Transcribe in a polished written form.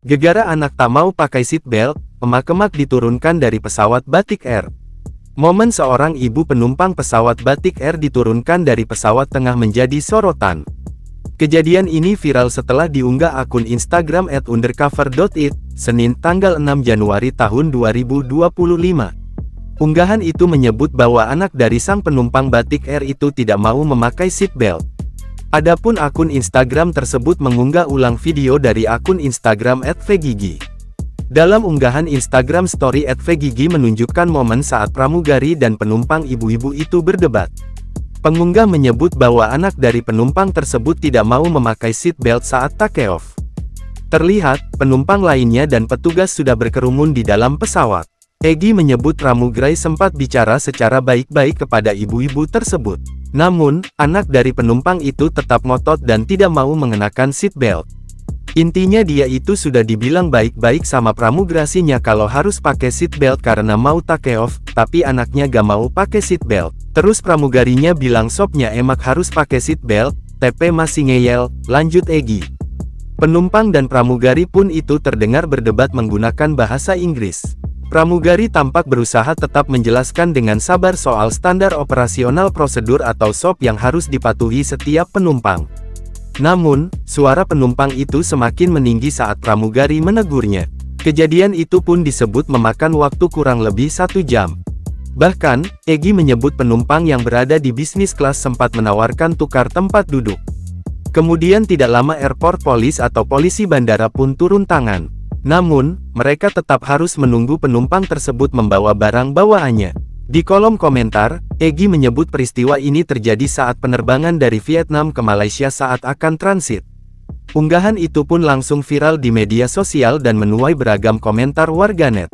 Gegara anak tak mau pakai seatbelt, emak-emak diturunkan dari pesawat Batik Air. Momen seorang ibu penumpang pesawat Batik Air diturunkan dari pesawat tengah menjadi sorotan. Kejadian ini viral setelah diunggah akun Instagram @undercover.it, Senin tanggal 6 Januari tahun 2025. Unggahan itu menyebut bahwa anak dari sang penumpang Batik Air itu tidak mau memakai seatbelt. Adapun akun Instagram tersebut mengunggah ulang video dari akun Instagram @vgigi. Dalam unggahan Instagram story @vgigi menunjukkan momen saat pramugari dan penumpang ibu-ibu itu berdebat. Pengunggah menyebut bahwa anak dari penumpang tersebut tidak mau memakai seatbelt saat take off. Terlihat, penumpang lainnya dan petugas sudah berkerumun di dalam pesawat. Egy menyebut pramugari sempat bicara secara baik-baik kepada ibu-ibu tersebut. Namun, anak dari penumpang itu tetap ngotot dan tidak mau mengenakan seatbelt. Intinya dia itu sudah dibilang baik-baik sama pramugarinya kalau harus pakai seatbelt karena mau take off, tapi anaknya gak mau pakai seatbelt. Terus pramugarinya bilang sopnya emak harus pakai seatbelt, TP masih ngeyel, lanjut Egy. Penumpang dan pramugari pun itu terdengar berdebat menggunakan bahasa Inggris. Pramugari tampak berusaha tetap menjelaskan dengan sabar soal standar operasional prosedur atau SOP yang harus dipatuhi setiap penumpang. Namun, suara penumpang itu semakin meninggi saat pramugari menegurnya. Kejadian itu pun disebut memakan waktu kurang lebih 1 jam. Bahkan, Egy menyebut penumpang yang berada di bisnis kelas sempat menawarkan tukar tempat duduk. Kemudian tidak lama airport police atau polisi bandara pun turun tangan. Namun, mereka tetap harus menunggu penumpang tersebut membawa barang bawaannya. Di kolom komentar, Egy menyebut peristiwa ini terjadi saat penerbangan dari Vietnam ke Malaysia saat akan transit. Unggahan itu pun langsung viral di media sosial dan menuai beragam komentar warganet.